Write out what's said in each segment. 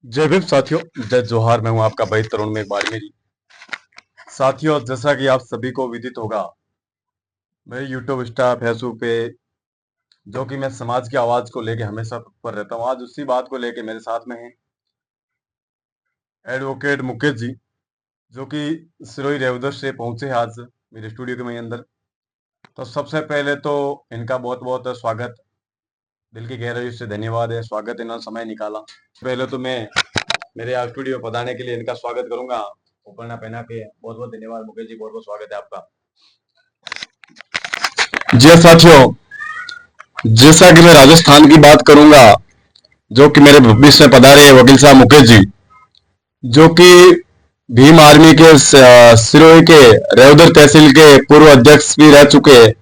जय भीम साथियों। जय जोहार। मैं हूं आपका भाई तरुण मेघवाल जी। साथियों, जैसा कि आप सभी को विदित होगा, मैं यूट्यूब इंस्टा फेसबुक पे जो कि मैं समाज की आवाज को लेके हमेशा तत्पर रहता हूं। आज उसी बात को लेके मेरे साथ में है एडवोकेट मुकेश जी, जो कि सिरोही रेवदर से पहुंचे हैं आज मेरे स्टूडियो के अंदर। तो सबसे पहले तो इनका बहुत बहुत स्वागत, दिल की गहराई से धन्यवाद है, स्वागत इन्होंने समय निकाला। पहले तो मैं मेरे यहाँ स्टूडियो में पधारने के लिए इनका स्वागत करूंगा उपरना पहना के। बहुत बहुत धन्यवाद मुकेश जी, बहुत बहुत स्वागत है आपका। जी साथियों, जैसा कि मैं राजस्थान की बात करूंगा, जो कि मेरे बीच में पधारे हैं वकील साहब मुकेश जी, जो कि भीम आर्मी के सिरोही के रेवदर तहसील के पूर्व अध्यक्ष भी रह चुके हैं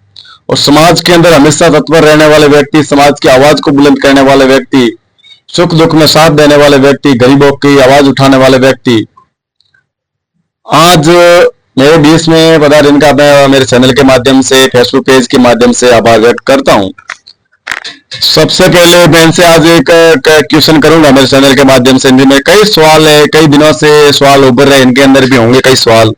और समाज के अंदर हमेशा तत्पर रहने वाले व्यक्ति, समाज की आवाज को बुलंद करने वाले व्यक्ति, सुख दुख में साथ देने वाले व्यक्ति, गरीबों की आवाज उठाने वाले व्यक्ति आज मेरे बीच में पधार। इनका मैं मेरे चैनल के माध्यम से, फेसबुक पेज के माध्यम से आभार व्यक्त करता हूं। सबसे पहले मैं इनसे आज एक क्वेश्चन करूंगा मेरे चैनल के माध्यम से। इनमें कई सवाल है, कई दिनों से सवाल उभर रहे, इनके अंदर भी होंगे कई सवाल।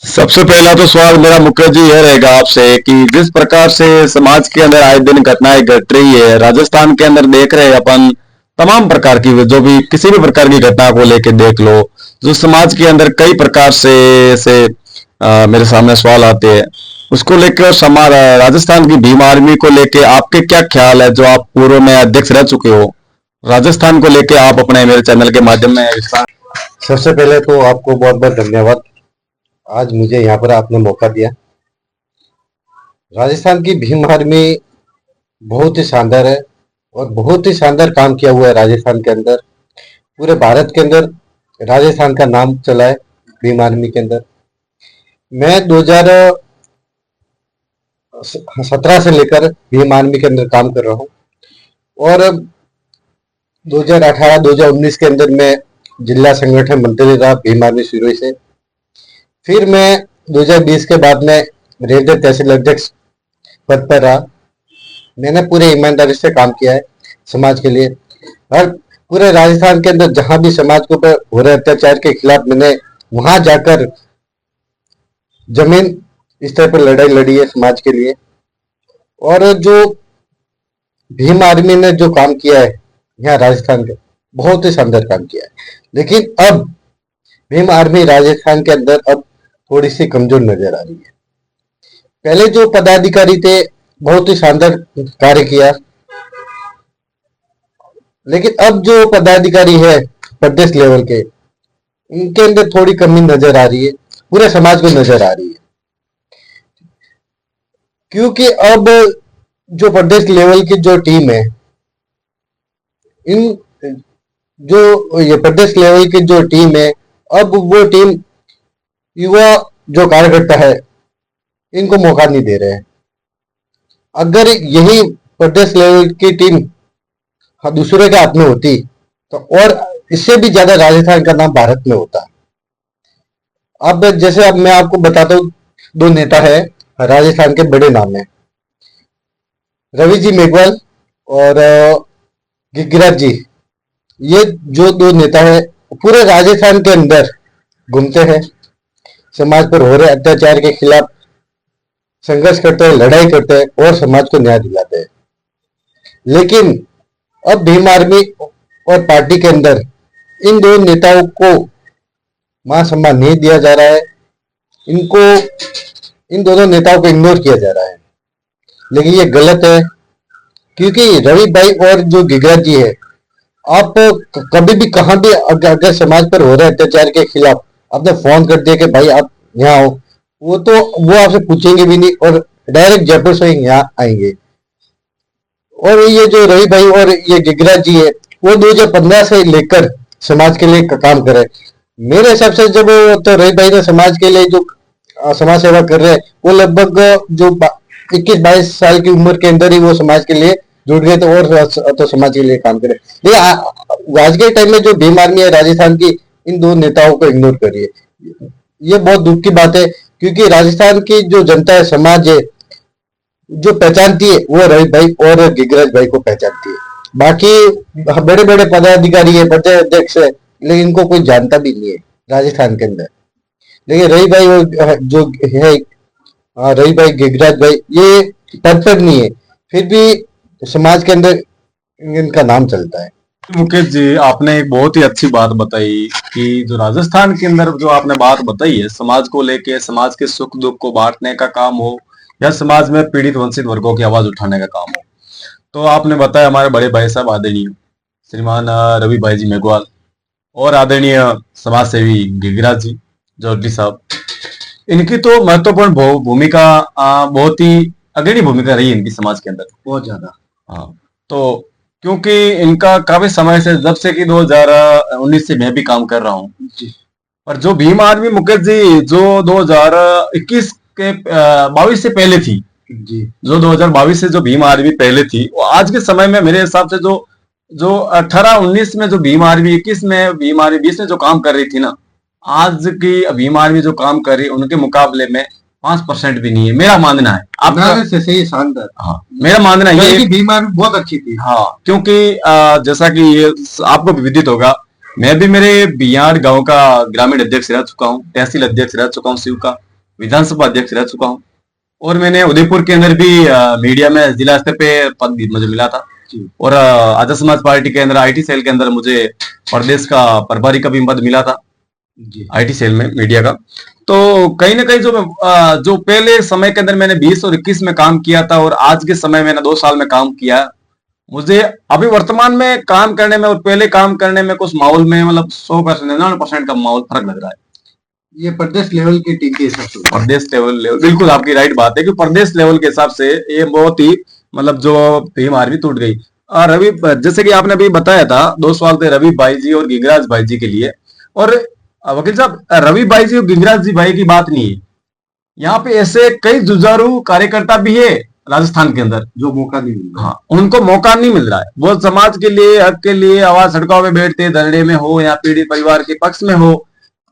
सबसे पहला तो सवाल मेरा मुकेश जी यह रहेगा आपसे कि जिस प्रकार से समाज के अंदर आए दिन घटनाएं घट रही है, राजस्थान के अंदर देख रहे हैं अपन तमाम प्रकार की, जो भी किसी भी प्रकार की घटना को लेके देख लो, जो समाज के अंदर कई प्रकार से मेरे सामने सवाल आते हैं, उसको लेकर समाज राजस्थान की भीम आर्मी को लेके आपके क्या ख्याल है, जो आप पूर्व में अध्यक्ष रह चुके हो, राजस्थान को लेके आप अपने मेरे चैनल के माध्यम में। सबसे पहले तो आपको बहुत बहुत धन्यवाद, आज मुझे यहाँ पर आपने मौका दिया। राजस्थान की भीम आर्मी बहुत ही शानदार है और बहुत ही शानदार काम किया हुआ है राजस्थान के अंदर। पूरे भारत के अंदर राजस्थान का नाम चला है भीम आर्मी के अंदर। मैं 2017 से लेकर भीम आर्मी के अंदर काम कर रहा हूँ और 2018-2019 के अंदर मैं जिला संगठन मंत्री रहा भीम आर्मी सिरोही से। फिर मैं 2020 के बाद में रेवदर तहसील अध्यक्ष पद पर रहा। मैंने पूरे ईमानदारी से काम किया है समाज के लिए। हर पूरे राजस्थान के अंदर जहां भी समाज के ऊपर हो रहे अत्याचार के खिलाफ मैंने वहां जाकर जमीन स्तर पर लड़ाई लड़ी है समाज के लिए। और जो भीम आर्मी ने जो काम किया है यहाँ राजस्थान के, बहुत ही शानदार काम किया है। लेकिन अब भीम आर्मी राजस्थान के अंदर अब थोड़ी सी कमजोर नजर आ रही है। पहले जो पदाधिकारी थे बहुत ही शानदार कार्य किया, लेकिन अब जो पदाधिकारी है प्रदेश लेवल के, इनके अंदर थोड़ी कमी नजर आ रही है, पूरे समाज को नजर आ रही है। क्योंकि अब जो प्रदेश लेवल की जो टीम है, इन जो ये प्रदेश लेवल की जो टीम है, अब वो टीम युवा जो कार्यकर्ता है इनको मौका नहीं दे रहे हैं। अगर यही प्रदेश लेवल की टीम दूसरे के हाथ में होती तो और इससे भी ज्यादा राजस्थान का नाम भारत में होता। अब जैसे अब मैं आपको बताता हूँ, दो नेता है राजस्थान के, बड़े नाम है रवि जी मेघवाल और गिरिराज जी। ये जो दो नेता है पूरे राजस्थान के अंदर घूमते हैं, समाज पर हो रहे अत्याचार के खिलाफ संघर्ष करते हैं, लड़ाई करते हैं और समाज को न्याय दिलाते हैं। लेकिन अब भीम आर्मी और पार्टी के अंदर इन दो नेताओं को मान सम्मान नहीं दिया जा रहा है। इनको, इन दोनों नेताओं को इग्नोर किया जा रहा है, लेकिन ये गलत है। क्योंकि रवि भाई और जो गिरिराज जी है, आप कभी भी कहां भी अगर समाज पर हो रहे अत्याचार के खिलाफ आपने फोन कर दिया कि भाई आप यहाँ आओ, वो आपसे पूछेंगे भी नहीं और डायरेक्ट जयपुर से यहाँ आएंगे। और ये जो रवि भाई और ये गिरिराज जी है, वो 2015 से लेकर समाज के लिए काम कर रहे हैं। मेरे हिसाब से जब तो रवि भाई ने समाज के लिए जो समाज सेवा कर रहे हैं, वो लगभग जो 21-22 साल की उम्र के अंदर ही वो समाज के लिए जुड़ गए थे और तो समाज के लिए काम करे। लेकिन आज के टाइम में जो भीम आर्मी है राजस्थान की, इन दो नेताओं को इग्नोर कर रही है। ये बहुत दुख की बात है, क्योंकि राजस्थान की जो जनता है, समाज है, जो पहचानती है वो रवि भाई और गिरिराज भाई को पहचानती है। बाकी बड़े बड़े पदाधिकारी है, प्रदेश अध्यक्ष है, लेकिन इनको कोई जानता भी नहीं है राजस्थान के अंदर। लेकिन रही भाई जो है, रही भाई गिरिराज भाई, ये परफेक्ट नहीं है, फिर भी समाज के अंदर इनका नाम चलता है। मुकेश जी, आपने एक बहुत ही अच्छी बात बताई कि जो राजस्थान के अंदर जो आपने बात बताई है, समाज को लेके, समाज के सुख दुख को बांटने का काम हो या समाज में पीड़ित वंचित वर्गों की आवाज उठाने का काम हो, तो आपने बताया हमारे बड़े भाई साहब आदरणीय श्रीमान रवि भाई जी मेघवाल और आदरणीय समाज सेवी गिरिराज जी जोटली साहब, इनकी तो महत्वपूर्ण भूमिका, बहुत ही अग्रणी भूमिका रही है इनकी समाज के अंदर, बहुत ज्यादा। हाँ। तो क्योंकि इनका काफी समय से, जब से कि 2019 से मैं भी काम कर रहा हूँ, पर जो भीम आर्मी मुकेश जी जो 2021 के 22 से पहले थी जी, जो 2022 से जो भीम आर्मी पहले थी, वो आज के समय में मेरे हिसाब से जो जो 18-19 में जो भीम आर्मी, 21 में भीम आर्मी, 20 में जो काम कर रही थी ना, आज की भीम आर्मी जो काम कर रही है उनके मुकाबले में 5% भी नहीं है, मेरा मानना है। आपका से सही, शानदार। हाँ, मेरा मानना है ये भीम आर्मी बहुत अच्छी थी। हाँ, क्योंकि जैसा कि ये आपको भी विदित होगा, मैं भी मेरे बिहार गांव का ग्रामीण अध्यक्ष रह चुका हूँ, तहसील अध्यक्ष रह चुका हूँ, शिव का विधानसभा अध्यक्ष रह चुका हूँ, और मैंने उदयपुर के अंदर भी मीडिया में जिला स्तर पे पद भी मुझे मिला था, और आजाद समाज पार्टी के अंदर आईटी सेल के अंदर मुझे प्रदेश का प्रभारी का भी पद मिला था आईटी सेल में मीडिया का। तो कहीं ना कहीं जो पहले समय के अंदर मैंने 20 और 21 में काम किया था और आज के समय मैंने 2 साल में काम किया, मुझे अभी वर्तमान में काम करने में और पहले काम करने में कुछ माहौल में मतलब 100%, 99% का माहौल फर्क लग रहा है। ये प्रदेश लेवल की टीम के हिसाब से, प्रदेश लेवल, बिल्कुल आपकी राइट बात है कि प्रदेश लेवल के हिसाब से ये बहुत ही मतलब जो भीम आर्मी टूट गई। और रवि, जैसे कि आपने अभी बताया था, 2 सवाल थे रवि भाई जी और गिरिराज भाई जी के लिए। और वकील साहब, रवि भाई जी और गिरिराज जी भाई की बात नहीं है, यहाँ पे ऐसे कई जुझारू कार्यकर्ता भी है राजस्थान के अंदर जो मौका नहीं मिल रहा। हाँ, उनको मौका नहीं मिल रहा है। वो समाज के लिए, हक के लिए आवाज सड़कों में बैठते, धरने में हो या पीड़ित परिवार के पक्ष में हो,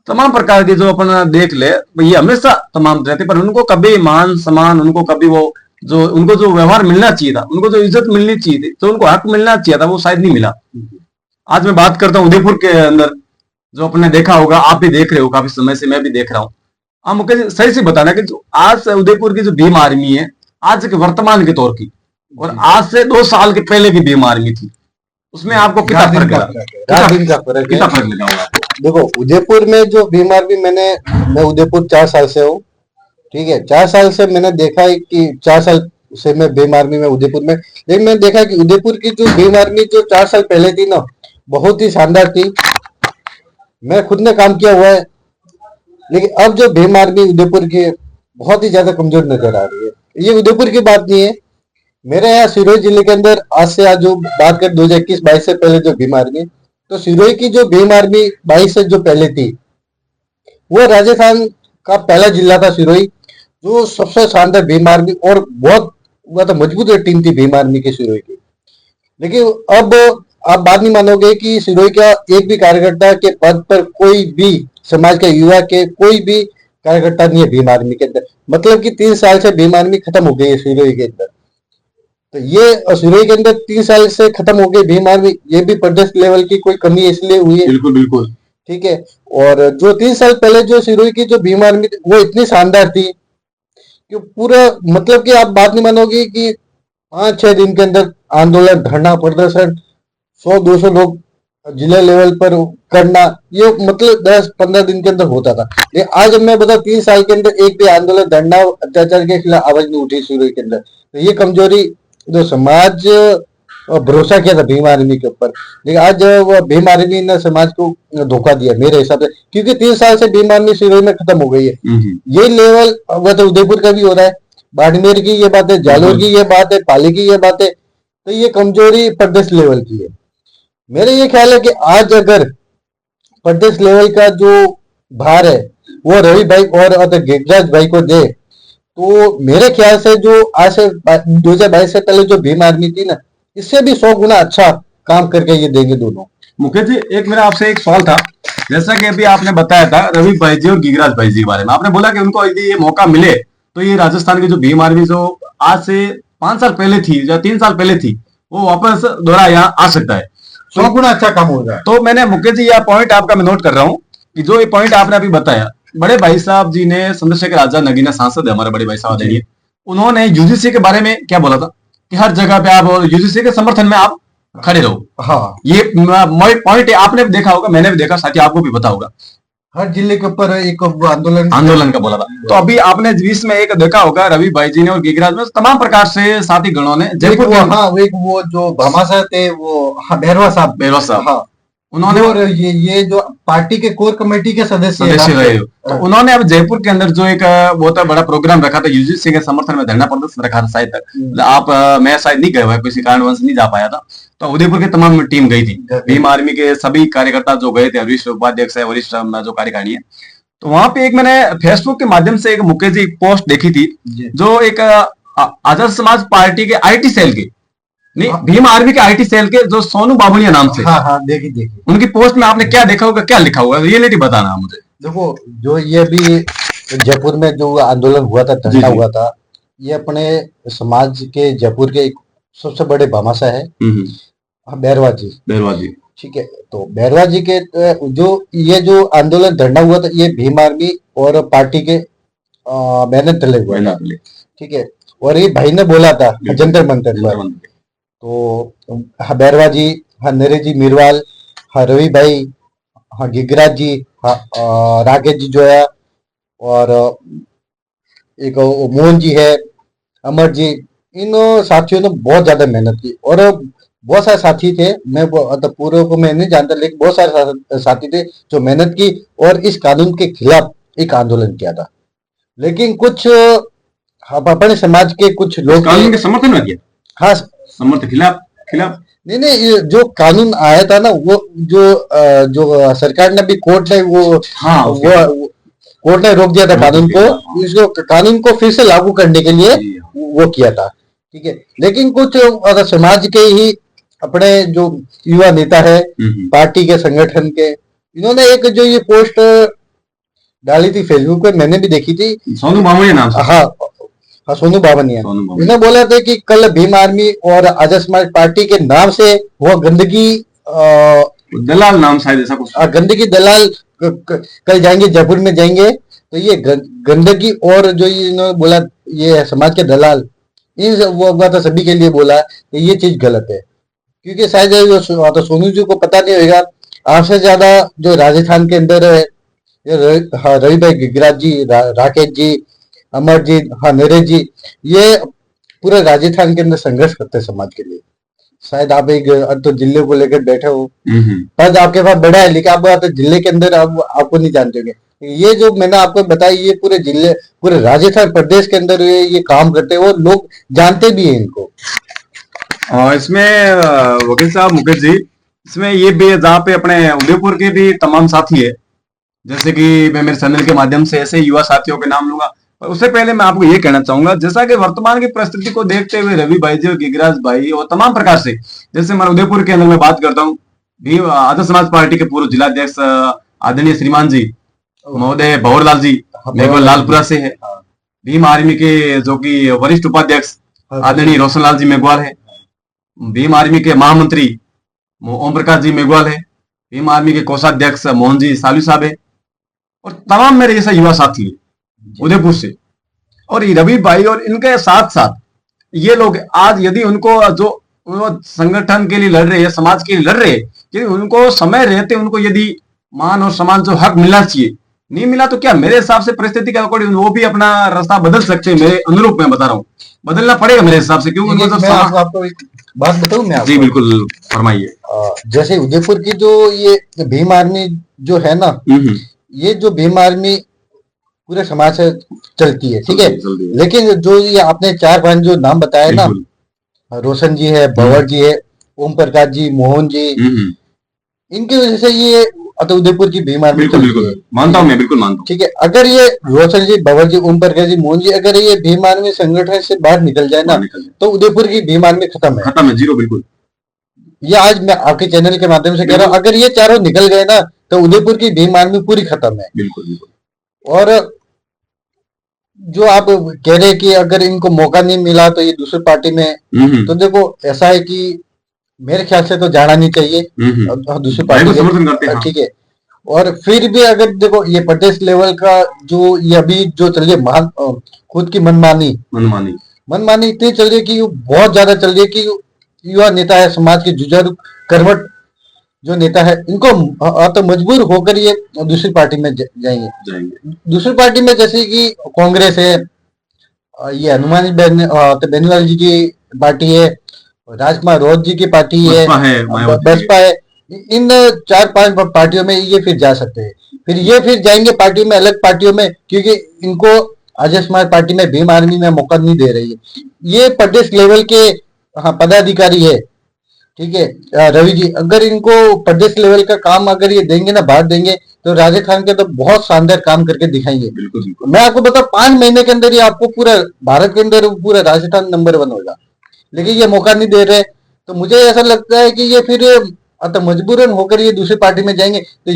तमाम प्रकार के जो अपना देख ले, ये हमेशा तमाम रहते, पर उनको कभी मान सम्मान, उनको कभी वो जो उनको जो व्यवहार मिलना चाहिए था, उनको जो इज्जत मिलनी चाहिए थी, जो उनको हक मिलना चाहिए था, वो शायद नहीं मिला। आज मैं बात करता हूँ उदयपुर के अंदर, जो अपने देखा होगा, आप भी देख रहे हो, काफी समय से मैं भी देख रहा हूँ। आप मुझे सही से बताना कि जो आज उदयपुर की जो भीम आर्मी है, आज के वर्तमान के तौर की और आज से 2 साल के पहले की भीम आर्मी थी, उसमें आपको कितना फर्क लगा? कितना फर्क लगा होगा? देखो, उदयपुर में जो भीम आर्मी, मैं उदयपुर 4 साल से हूँ, ठीक है। 4 साल से मैंने देखा है कि 4 साल से मैं भीम आर्मी में उदयपुर में, लेकिन मैंने देखा कि उदयपुर की जो भीम आर्मी जो 4 साल पहले थी ना, बहुत ही शानदार थी। मैं खुद ने काम किया हुआ है, लेकिन अब जो भीम आर्मी उदयपुर की बहुत ही ज्यादा कमजोर नजर आ रही है। ये उदयपुर की बात नहीं है, मेरे यहाँ सिरोही जिले के अंदर आज से, आज जो बात कर 2021-22 से पहले जो भीम आर्मी, तो सिरोही की जो भीम आर्मी 22 से जो पहले थी, वो राजस्थान का पहला जिला था सिरोही, जो सबसे शानदार भीम आर्मी और बहुत तो मजबूत टीम थी भीम आर्मी की सिरोही की। लेकिन अब आप बात नहीं मानोगे कि सिरोही का एक भी कार्यकर्ता के पद पर, कोई भी समाज के युवा के कोई भी कार्यकर्ता नहीं है भीम आर्मी के अंदर। मतलब कि 3 साल से भीम आर्मी खत्म हो गई है सिरोही के अंदर। तो ये सिरोही के अंदर 3 साल से खत्म हो गई भीम आर्मी, ये भी प्रदेश लेवल की कोई कमी इसलिए हुई है। बिल्कुल बिल्कुल, ठीक है। और जो 3 साल पहले जो सिरोही की जो भीम आर्मी थी, वो इतनी शानदार थी कि पूरा, मतलब कि आप बात नहीं मानोगे कि 5-6 दिन के अंदर आंदोलन, धरना, प्रदर्शन, 100-200 लोग जिला लेवल पर करना, ये मतलब 10-15 दिन के अंदर होता था। लेकिन आज मैं बता, 3 साल के अंदर एक भी आंदोलन, धरना, अत्याचार के खिलाफ आवाज नहीं उठी सिरोही के अंदर। तो ये कमजोरी, जो समाज भरोसा किया था भीम आर्मी के ऊपर, लेकिन आज वो भीम आर्मी ने समाज को धोखा दिया मेरे हिसाब से, क्योंकि 3 साल से भीम आर्मी सिरोही में खत्म हो गई है। ये लेवल वह तो उदयपुर का भी हो रहा है, बाड़मेर की ये बात है, जालोर की ये बात है, पाली की ये बात है। तो ये कमजोरी प्रदेश लेवल की है। मेरे ये ख्याल है कि आज अगर प्रदेश लेवल का जो भार है वो रवि भाई और गिरिराज भाई को दे, तो मेरे ख्याल से जो आज से 2022 से पहले जो भीम आर्मी थी ना, इससे भी 100 गुना अच्छा काम करके ये देंगे दोनों। मुकेश जी, एक मेरा आपसे एक सवाल था, जैसा कि अभी आपने बताया था रवि भाई जी और गिरिराज भाई जी के बारे में, आपने बोला कि उनको यदि ये मौका मिले तो ये राजस्थान की जो भीम आर्मी जो आज से 5 साल पहले थी या 3 साल पहले थी, वो वापस दोबारा यहाँ आ सकता है। 100 गुना अच्छा काम हो रहा है। तो मैंने मुकेश जी यह पॉइंट आपका मैं नोट कर रहा हूँ कि जो ये पॉइंट आपने अभी बताया, बड़े भाई साहब जी ने, चंद्रशेखर आजाद नगीना सांसद है हमारे बड़े भाई साहब आदरणीय, उन्होंने यूजीसी के बारे में क्या बोला था कि हर जगह पे आप यूजीसी के समर्थन में आप खड़े रहो। हाँ, ये पॉइंट आपने भी देखा होगा, मैंने भी देखा, साथ ही आपको भी पता होगा। हर जिले के ऊपर एक वो आंदोलन का बोला था। तो अभी आपने बीच में एक देखा होगा, रवि भाई जी ने और गिरिराज में तमाम प्रकार से साथी गणों ने जयपुर वो, हाँ, एक वो जो भामाशाह थे वो, हाँ, भैरवा साहब, हाँ, उन्होंने, और ये जो पार्टी के कोर कमेटी के सदस्य रहे हो, तो उन्होंने अब जयपुर के अंदर जो एक बहुत बड़ा प्रोग्राम रखा था यूजीसी के समर्थन में, धरना प्रदर्शन रखा था शायद तक आप, मैं शायद नहीं गए हुए, किसी कारणवश नहीं जा पाया था। तो उदयपुर की तमाम टीम गई थी, भीम आर्मी के सभी कार्यकर्ता जो गए थे, वरिष्ठ उपाध्यक्ष है, वरिष्ठ जो कार्यकारिणी है। तो वहां पे एक मैंने फेसबुक के माध्यम से एक मुकेश जी पोस्ट देखी थी, जो एक आजाद समाज पार्टी के आईटी सेल के, नहीं, भीम आर्मी के आईटी सेल के जो सोनू बाबुलिया नाम से, हाँ, हाँ, देखी उनकी पोस्ट में आपने क्या देखा होगा, क्या लिखा होगा, रियलिटी बताना मुझे। देखो, जो ये भी जयपुर में जो आंदोलन हुआ था, धरना हुआ था, ये अपने समाज के जयपुर के एक सबसे बड़े भामाशाह है, बैरवा जी, ठीक है। तो बैरवा जी के ये जो आंदोलन धरना हुआ था, ये भीम आर्मी और पार्टी के मेहनत तले हुआ था, ठीक है। और ये भाई ने बोला था जंतर मंतर पर, तो हाँ बैरवा जी, हाँ नरेश जी मीरवाल, हाँ रवि भाई, हाँ गिगराज जी, हाँ राकेश जी जो है, और एक मोहन जी है, अमर जी, इन साथियों ने बहुत ज्यादा मेहनत की। और बहुत सारे साथी थे, मैं पूरे को मैं नहीं जानता, लेकिन बहुत सारे साथी थे जो मेहनत की और इस कानून के खिलाफ एक आंदोलन किया था। लेकिन कुछ अपने समाज के कुछ लोग कानून के समर्थन में किया, हाँ, समर्थन खिलाफ नहीं, ये जो कानून आया था ना, वो जो सरकार ने भी, कोर्ट ने वो, हाँ, कोर्ट ने रोक दिया था कानून को, इसको कानून को फिर से लागू करने के लिए वो किया था, ठीक है। लेकिन कुछ अगर समाज के ही अपने जो युवा नेता है पार्टी के संगठन के, इन्होंने एक जो ये पोस्ट डाली थी फेसबुक पे, मैंने भी देखी थी, सोनू बावनिया नाम से, हाँ, सोनू बावनिया, इन्होंने बोला था कि कल भीम आर्मी और आजाद समाज पार्टी के नाम से वो गंदगी दलाल नाम शायद ऐसा कुछ, गंदगी दलाल कल जाएंगे, जयपुर में जाएंगे, तो ये गंदगी और जो इन्होंने बोला ये समाज के दलाल, इन वो बात सभी के लिए बोला कि ये चीज गलत है। क्योंकि शायद तो सोनू जी को पता नहीं होगा, आपसे ज्यादा जो राजस्थान के अंदर है, हाँ रवि भाई गिगराज जी, राकेश जी, अमर जी, हाँ नरेश जी, ये पूरे राजस्थान के अंदर संघर्ष करते हैं समाज के लिए। शायद आप एक तो जिले को लेकर बैठे हो, पद आपके पास बड़ा है, लेकिन आप जिले के अंदर आपको नहीं जानते होंगे। ये जो मैंने आपको बताया, ये पूरे जिले, पूरे राजस्थान प्रदेश के अंदर ये काम करते हैं और लोग जानते भी हैं इनको। इसमें वकील साहब, मुकेश जी, इसमें ये भी जहाँ पे अपने उदयपुर के भी तमाम साथी है, जैसे कि मैं मेरे चैनल के माध्यम से ऐसे युवा साथियों के नाम लूंगा, पर उससे पहले मैं आपको ये कहना चाहूंगा, जैसा कि वर्तमान की परिस्थिति को देखते हुए रवि भाई जी और गिगराज भाई और तमाम प्रकार से, जैसे मैं उदयपुर के अंदर में बात करता हूँ, भी आजाद समाज पार्टी के पूर्व जिलाध्यक्ष आदरणीय श्रीमान जी महोदय भंवरलाल जी मेघवाल लालपुरा से है, भीम आर्मी के जो कि वरिष्ठ उपाध्यक्ष आदरणीय रोशनलाल जी मेघवाल है, भीम आर्मी के महामंत्री ओम प्रकाश जी मेघवाल है, भीम आर्मी के कोषाध्यक्ष मोहन जी सालू साहब है, और तमाम मेरे जैसा युवा साथी है उदयपुर से। और रवि भाई और इनके साथ साथ ये लोग आज यदि उनको जो संगठन के लिए लड़ रहे हैं, समाज के लिए लड़ रहे हैं, यदि उनको समय रहते उनको यदि मान और सम्मान जो हक मिलना चाहिए, नहीं मिला तो क्या मेरे हिसाब से परिस्थिति के अकॉर्डिंग वो भी अपना रास्ता बदल सकते हैं। मेरे अनुरूप मैं बता रहा हूँ, बदलना पड़ेगा मेरे हिसाब से, क्योंकि उनको मैं आपको एक बात बताऊं, मैं जी बिल्कुल फरमाइए। जैसे उदयपुर की जो ये भीम आर्मी जो है ना, ये जो भीम आर्मी पूरे समाज से चलती है, ठीक है। लेकिन जो ये आपने 4-5 जो नाम बताया ना, रोशन जी है, भंवर जी है, ओम प्रकाश जी, मोहन जी, इनकी वजह से ये उदयपुर की भीम आर्मी बिल्कुल मानता हूं मैं, बिल्कुल मानता हूं। ठीक है, अगर ये रोशन जी, भंवर जी, ओम प्रकाश जी, मोहन जी, अगर ये भीम आर्मी संगठन से बाहर निकल जाए ना, तो उदयपुर की भीम आर्मी खत्म है, जीरो, बिल्कुल। ये आज मैं आपके चैनल के माध्यम से कह रहा हूँ, अगर ये चारों निकल गए ना, तो उदयपुर की भीम आर्मी पूरी खत्म है, बिल्कुल। और जो आप कह रहे हैं कि अगर इनको मौका नहीं मिला तो ये दूसरी पार्टी में, तो देखो ऐसा है कि मेरे ख्याल से तो जाना नहीं चाहिए दूसरी भाई को पार्टी समर्थन करते हैं, के, हाँ। ठीक है। और फिर भी अगर देखो ये प्रदेश लेवल का जो ये अभी जो चल रही है खुद की मनमानी मनमानी मनमानी इतनी चल रही है कि बहुत ज्यादा चल रही है कि युवा नेता है, समाज के जुझारू करवट जो नेता है, इनको तो मजबूर होकर ये दूसरी पार्टी में जाएंगे। दूसरी पार्टी में जैसे कि कांग्रेस है, ये हनुमान तो बेनीवाल जी की पार्टी है, राजकुमार रोज जी की पार्टी है, बसपा है, मायावती बसपा है। इन 4-5 पार्टियों में ये फिर जा सकते हैं। फिर ये फिर जाएंगे पार्टियों में, अलग पार्टियों में, क्योंकि इनको अजय समाज पार्टी में भीम आर्मी में मौका नहीं दे रही है। ये प्रदेश लेवल के हाँ पदाधिकारी है, ठीक है। रवि जी अगर इनको प्रदेश लेवल का काम अगर ये देंगे ना, बाहर देंगे, तो राजस्थान के तो बहुत शानदार काम करके दिखाएंगे। बिल्कुल बिल्कुल। मैं आपको बता 5 महीने के अंदर ही आपको पूरा भारत के अंदर पूरा राजस्थान नंबर 1 होगा। लेकिन ये मौका नहीं दे रहे, तो मुझे ऐसा लगता है कि ये फिर तो मजबूरन होकर ये दूसरी पार्टी में जाएंगे। तो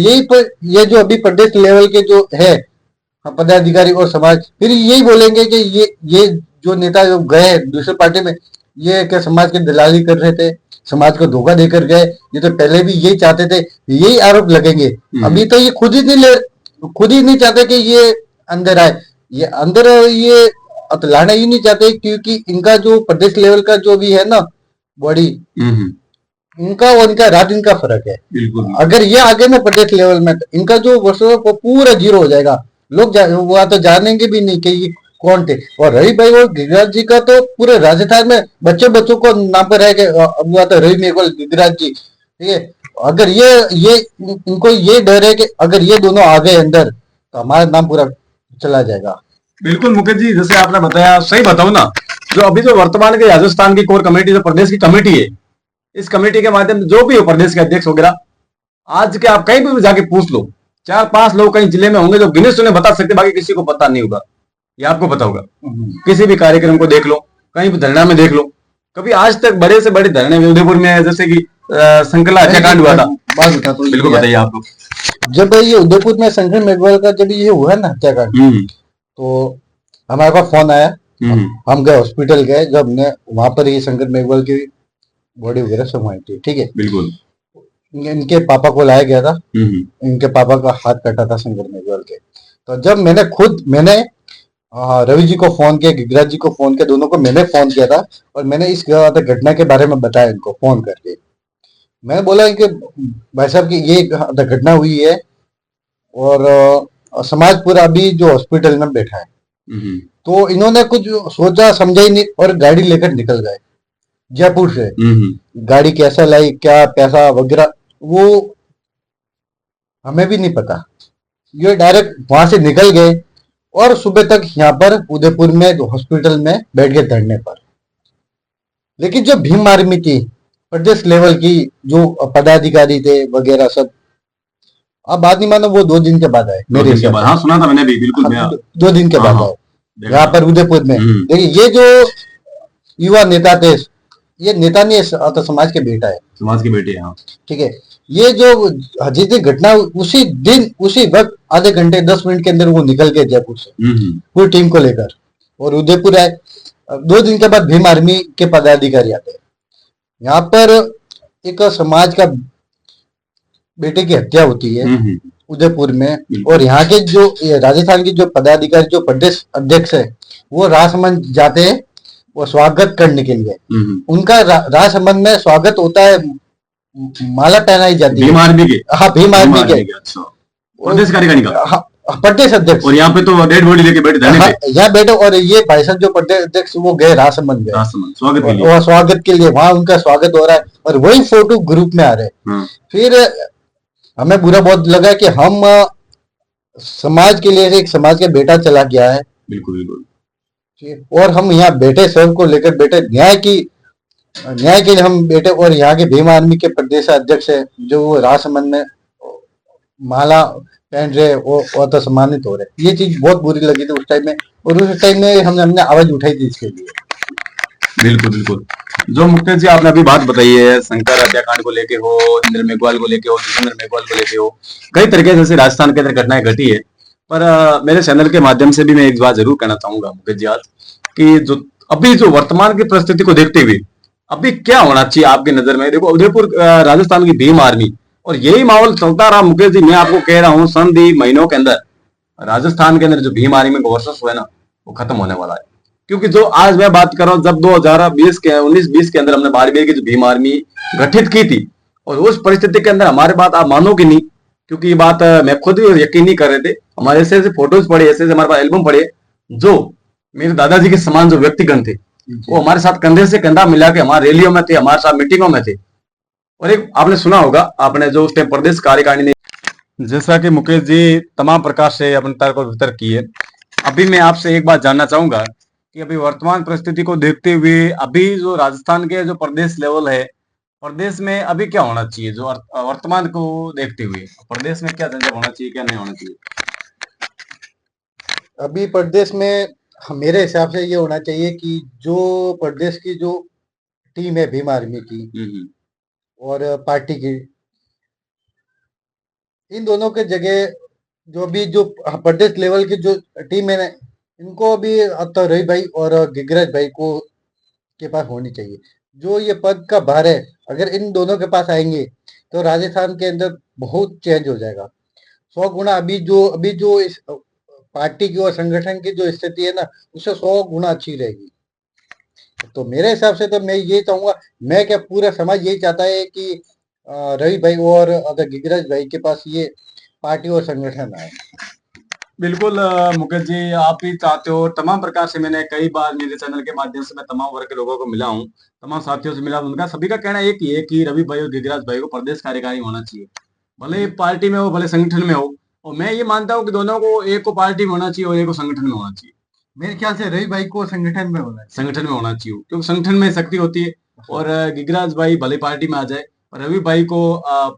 ये जो अभी प्रदेश लेवल के जो है पदाधिकारी और समाज फिर यही बोलेंगे कि ये जो नेता जो गए दूसरी पार्टी में, ये क्या समाज की दलाली कर रहे थे, समाज को धोखा देकर गए, ये तो पहले भी यही चाहते थे, यही आरोप लगेंगे। अभी तो ये खुद ही नहीं चाहते कि ये अंदर आए, ये अंदर ये लाना ही नहीं चाहते, क्योंकि इनका जो प्रदेश लेवल का जो भी है ना बॉडी, इनका और इनका रात दिन का फर्क है। बिल्कुल। अगर ये आगे में प्रदेश लेवल में, तो इनका जो वर्षों को पूरा जीरो हो जाएगा। लोग वो तो जानेंगे भी नहीं कि ये कौन थे। और रवि भाई और गिरिराज जी का तो पूरे राजस्थान में बच्चों को नाम पर है कि हुआ तो रवि मेघवाल गिरिराज जी, ठीक है। अगर ये इनको ये डर है कि अगर ये दोनों आ गए अंदर तो हमारा नाम पूरा चला जाएगा। बिल्कुल मुकेश जी, जैसे आपने बताया, सही बताओ ना, जो अभी जो वर्तमान के राजस्थान की कोर कमेटी, जो प्रदेश की कमेटी है, इस कमेटी के माध्यम से जो भी हो प्रदेश के अध्यक्ष वगैरह, आज के आप कहीं भी जाके पूछ लो, 4-5 लोग कहीं जिले में होंगे जो गिने चुने बता सकते, बाकी किसी को पता नहीं होगा। ये आपको पता होगा। किसी भी कार्यक्रम को देख लो, कहीं भी धरना में देख लो, कभी आज तक बड़े से बड़े धरने में उदयपुर में जैसे कि संकला हत्याकांड हुआ था, बात बता तो बिल्कुल बताइए आप लोग। जब ये उदयपुर में शंकर मेघवाल का जब ये हुआ ना हत्याकांड, तो हमारे पास फोन आया, हम गए हॉस्पिटल गए, जब हमने वहां पर ये शंकर मेघवाल की बॉडी वगैरह सब वहीं थी, ठीक है। बिल्कुल। इनके पापा को लाया गया था, इनके पापा का हाथ कटा था शंकर मेघवाल के। तो जब मैंने रवि जी को फोन किया, गिरिराज जी को फोन किया, दोनों को मैंने फोन किया था, और मैंने इस घटना के बारे में बताया इनको फोन करके। मैंने बोला कि भाई साहब की ये घटना हुई है, और समाज पूरा अभी जो हॉस्पिटल में बैठा है। तो इन्होंने कुछ सोचा समझा ही नहीं और गाड़ी लेकर निकल गए जयपुर से। गाड़ी कैसा लाई, क्या पैसा वगैरह वो हमें भी नहीं पता। ये डायरेक्ट वहां से निकल गए और सुबह तक यहाँ पर उदयपुर में हॉस्पिटल में बैठ गए धरने पर। लेकिन जो भीम आर्मी थी प्रदेश लेवल की, जो पदाधिकारी थे वगैरह सब, अब बात नहीं मानो, वो 2 दिन के बाद आए मेरे हिसाब से। हाँ, सुना था मैंने भी, बिल्कुल। 2 दिन के बाद आए यहाँ पर उदयपुर में। देखिए ये जो युवा नेता थे, ये नेता नहीं है तो समाज के बेटा है, समाज के बेटे, हाँ, ठीक है। ये जो जितनी घटना उसी दिन उसी वक्त आधे घंटे 10 मिनट के अंदर वो निकल गए जयपुर से पूरी टीम को लेकर और उदयपुर आए। 2 दिन के बाद भीम आर्मी के पदाधिकारी आते हैं यहाँ पर। एक समाज का बेटे की हत्या होती है उदयपुर में, और यहाँ के जो राजस्थान के जो पदाधिकारी, जो प्रदेश अध्यक्ष है, वो राजसमंद जाते हैं वो स्वागत करने के लिए। उनका राजसमंद में स्वागत होता है, माला पहनाई जाती है भीम आर्मी के। हाँ, भीम आर्मी के। अच्छा, प्रदेश कार्यकारिणी का। हाँ, प्रदेश अध्यक्ष। और यहाँ पे तो डेड बॉडी लेके बैठे थे। यहाँ बैठे, और ये भाई साहब जो प्रदेश अध्यक्ष वो गए राजसमंद गए स्वागत के लिए। स्वागत के लिए वहां उनका स्वागत हो रहा है, और वही फोटो ग्रुप में आ रहे हैं। फिर हमें बुरा बहुत लगा कि हम समाज के लिए, एक समाज के बेटा चला गया है। बिल्कुल बिल्कुल। और हम यहाँ बैठे, सब को लेकर बैठे, न्याय के लिए हम बैठे, और यहाँ के भीम आर्मी के प्रदेश अध्यक्ष है जो वो राजसमंद में माला पहन रहे और तो सम्मानित हो रहे। ये चीज बहुत बुरी लगी थी उस टाइम में, और उस टाइम में हमने आवाज उठाई थी इसके लिए। बिल्कुल बिल्कुल। जो मुकेश जी आपने अभी बात बताई है, शंकर हत्याकांड को लेके हो, इंद्र मेघवाल को लेके हो, जितेंद्र मेघवाल को लेके हो, कई तरीके से राजस्थान के अंदर घटनाएं घटी है। पर मेरे चैनल के माध्यम से भी मैं एक बात जरूर कहना चाहूंगा मुकेश जी आज, कि जो अभी जो वर्तमान की परिस्थिति को देखते हुए अभी क्या होना चाहिए आपकी नजर में। देखो उदयपुर राजस्थान की भीम आर्मी, और यही माहौल चलता रहा मुकेश जी, मैं आपको कह रहा हूँ संधि महीनों के अंदर राजस्थान के अंदर जो भीम आर्मी का वर्चस्व है ना, वो खत्म होने वाला है। क्योंकि जो आज मैं बात कर रहा हूँ, जब 2020 के 19-20 के अंदर हमने बाड़मेर की जो भीम आर्मी गठित की थी, और उस परिस्थिति के अंदर हमारे बात आप मानोगे नहीं, क्योंकि ये बात मैं खुद भी यकीन नहीं कर रहे थे। हमारे ऐसे ऐसे फोटोज पड़े, ऐसे ऐसे हमारे पास एल्बम पड़े, जो मेरे दादाजी के समान जो व्यक्तिगण थे वो हमारे साथ कंधे से कंधा मिला के हमारे रैलियों में थे, हमारे साथ मीटिंगों में थे। और एक आपने सुना होगा, आपने जो उस टाइम प्रदेश कार्यकारिणी ने, जैसा कि मुकेश जी तमाम प्रकार से अपने तर्क और वितर्क किए, अभी मैं आपसे एक बात जानना चाहूंगा कि अभी वर्तमान परिस्थिति को देखते हुए अभी जो राजस्थान के जो प्रदेश लेवल है, प्रदेश में अभी क्या होना चाहिए, जो वर्तमान को देखते हुए प्रदेश में क्या झंझट होना चाहिए, क्या नहीं होना चाहिए। अभी प्रदेश में मेरे हिसाब से ये होना चाहिए कि जो प्रदेश की जो टीम है भीम आर्मी की और पार्टी की, इन दोनों के जगह जो भी जो प्रदेश लेवल की जो टीम है ना, इनको भी तो रवि भाई और गिरिराज भाई को के पास होनी चाहिए। जो ये पद का भार है, अगर इन दोनों के पास आएंगे तो राजस्थान के अंदर बहुत चेंज हो जाएगा 100 गुना। अभी जो इस पार्टी की और संगठन की जो स्थिति है ना, उससे 100 गुना अच्छी रहेगी। तो मेरे हिसाब से तो मैं ये चाहूंगा, मैं क्या पूरा समाज यही चाहता है कि रवि भाई और गिरिराज भाई के पास ये पार्टी और संगठन आए। बिल्कुल मुकेश जी, आप भी चाहते हो, तमाम प्रकार से मैंने कई बार मेरे चैनल के माध्यम से मैं तमाम वर्ग के लोगों को मिला हूँ, तमाम साथियों से मिला, उनका सभी का कहना एक ही है कि रवि भाई और गिरिराज भाई को प्रदेश कार्यकारी होना चाहिए, भले ही पार्टी में हो भले संगठन में हो। और मैं ये मानता हूँ कि दोनों को, एक को पार्टी में होना चाहिए और एक को संगठन में होना चाहिए। मेरे ख्याल से रवि भाई को संगठन में होना चाहिए। संगठन में होना चाहिए, क्योंकि संगठन में शक्ति होती है। और गिरिराज भाई भले पार्टी में आ जाए, और रवि भाई को